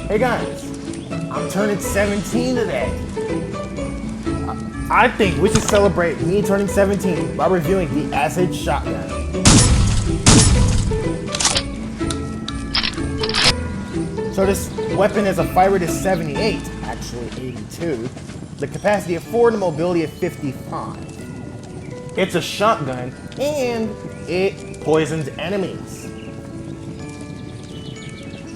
Hey guys, I'm turning 17 today. I think we should celebrate me turning 17 by reviewing the Acid Shotgun. So this weapon has a fire rate of 78, actually 82, the capacity of 4 and a mobility of 55. It's a shotgun and it poisons enemies.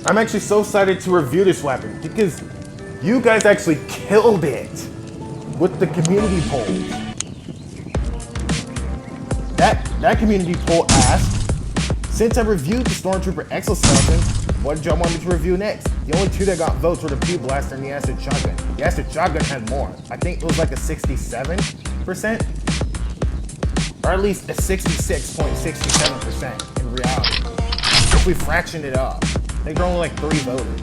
I'm actually so excited to review this weapon because you guys actually killed it with the community polls. That community poll asked, since I reviewed the Stormtrooper Exoskeleton, what did y'all want me to review next? The only two that got votes were the Pew Blaster and the Acid Shotgun. The Acid Shotgun had more. I think it was like a 67%, or at least a 66.67% in reality. If we fractioned it up. I think there are only like 3 voters.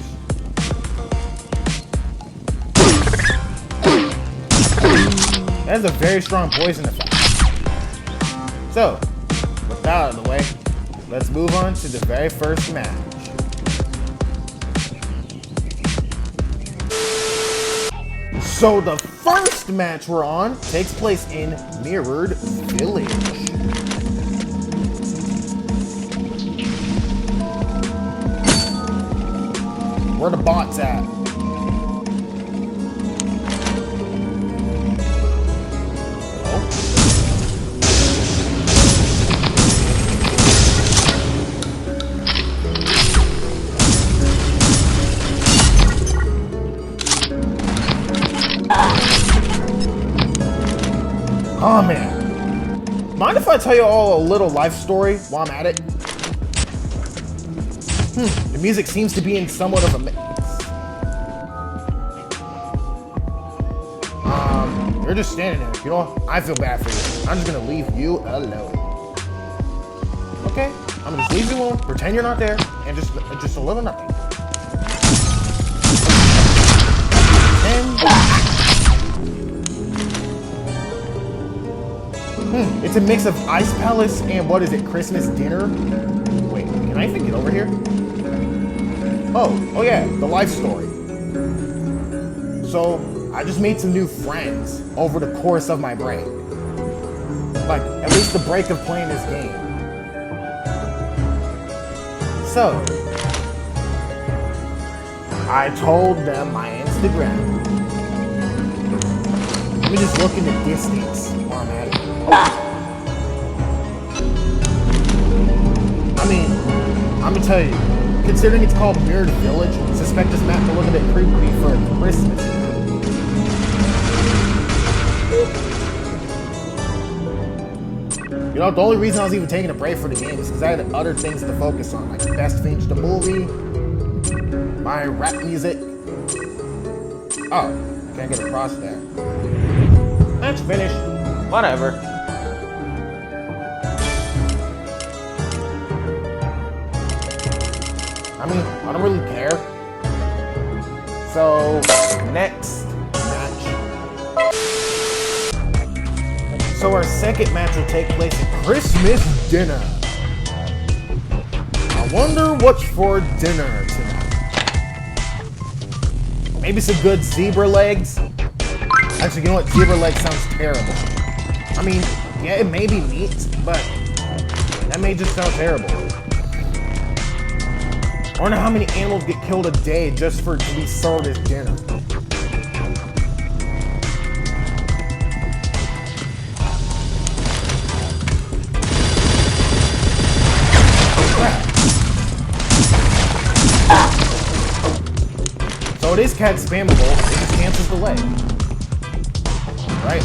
That is a very strong poison effect. So, with that out of the way, let's move on to the very first match. So the first match we're on takes place in Mirrored Village. Where the bots at? Oh man. Mind if I tell you all a little life story while I'm at it? The music seems to be in somewhat of a mix. You're just standing there. You know, I feel bad for you. I'm just gonna leave you alone. Okay, I'm gonna just leave you alone, pretend you're not there, and just a little nothing. It's a mix of Ice Palace and what is it, Christmas dinner? Wait, can I even get over here? Oh yeah, the life story. So, I just made some new friends over the course of my break. Like, at least the break of playing this game. So, I told them my Instagram. Let me just look in the distance while I'm at it. I mean, I'm gonna tell you, considering it's called Mirrored Village, suspect this map to look a bit creepy for Christmas. You know, the only reason I was even taking a break for the game is because I had other things to focus on, like Best Finished the movie, my rap music. Oh, can't get across there. Match finished. Whatever. I mean, I don't really care. So, next match. So our second match will take place at Christmas dinner. I wonder what's for dinner tonight. Maybe some good zebra legs? Actually, you know what? Zebra legs sounds terrible. I mean, yeah, it may be meat, but that may just sound terrible. I wonder how many animals get killed a day just for to be served as dinner. So it is cat spammable, it just cancels the leg. Right?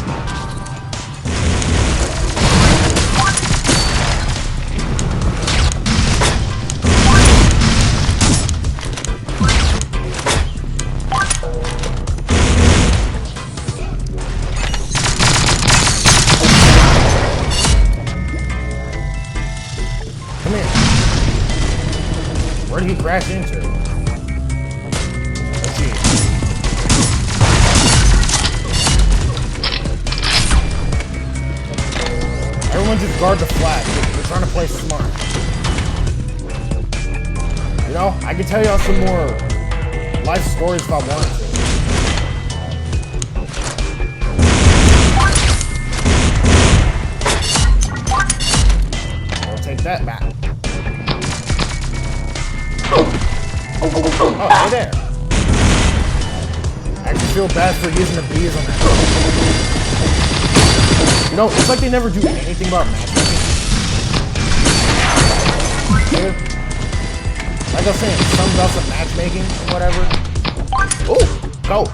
Come here. Where did he crash into? Let's see. Everyone just guard the flag. We're trying to play smart. You know, I can tell y'all some more life stories if I wanted to. I'll take that back. Oh, hey there. I actually feel bad for using the bees on that. You know, it's like they never do anything about matchmaking. Like I was saying, something about some matchmaking or whatever. Oh, go.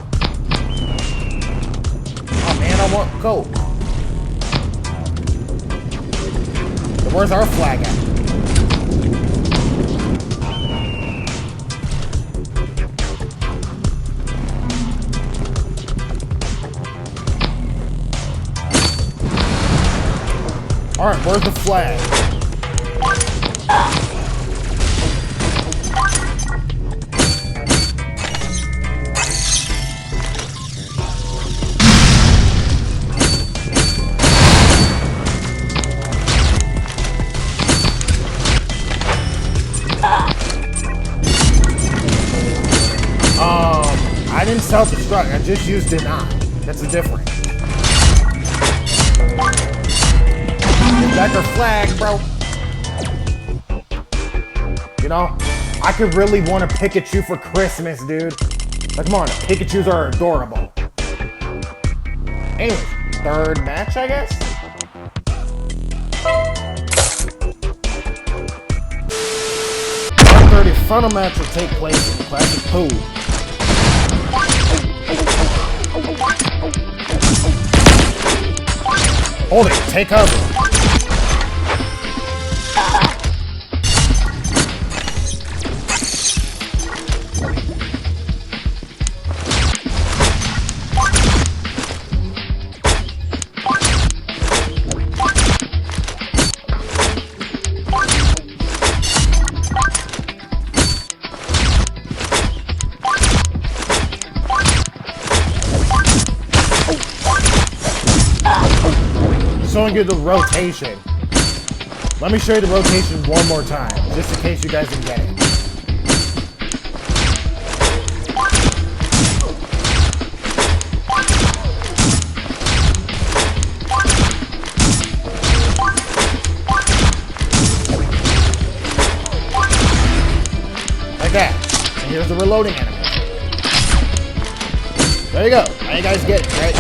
Oh man, I want go. Where's our flag at? Alright, where's the flag? I didn't self-destruct, I just used deny. That's the difference. Get back our flag, bro. You know, I could really want a Pikachu for Christmas, dude. Like, come on, Pikachus are adorable. Anyways, third match, I guess? The final match will take place in Classic Pool. Hold it, take cover. Showing you the rotation. Let me show you the rotation one more time, just in case you guys didn't get it. Like that. And here's the reloading animation. There you go. Now you guys get it, right?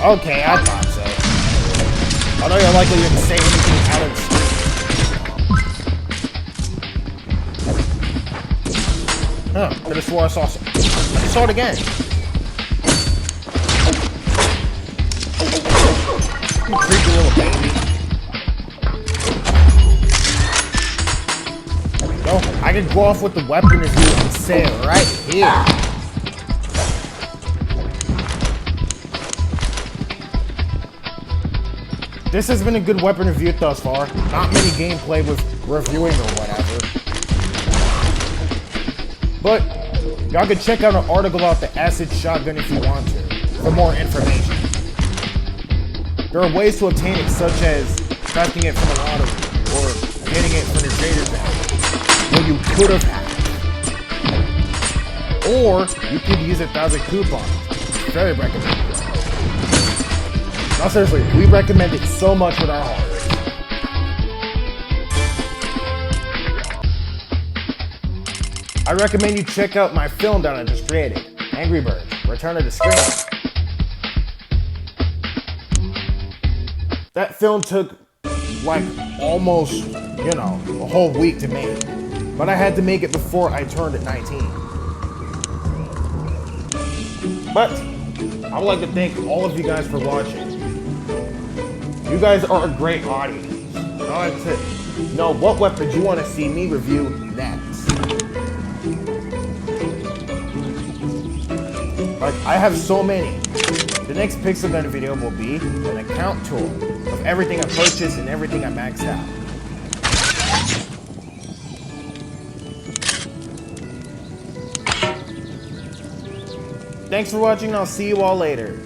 Okay, I thought so. I know you're likely didn't say anything out of the Huh, could have swore I saw some. I saw it again. You creepy little baby. There we go. I can go off with the weapon if you can say it right here. This has been a good weapon review thus far. Not many gameplay with reviewing or whatever. But y'all can check out an article about the acid shotgun if you want to, for more information. There are ways to obtain it, such as crafting it from a lottery, or getting it from the trader's bag, where you could have had it. Or you could use 1,000 coupons. Very recommended. No, seriously, we recommend it so much with our hearts. I recommend you check out my film that I just created, Angry Birds, Return of the Scream. That film took, like, almost, you know, a whole week to make. But I had to make it before I turned 19. But I would like to thank all of you guys for watching. You guys are a great audience. I like to know what weapons you want to see me review next. Like, I have so many. The next Pixel Gun video will be an account tour of everything I purchased and everything I maxed out. Thanks for watching, and I'll see you all later.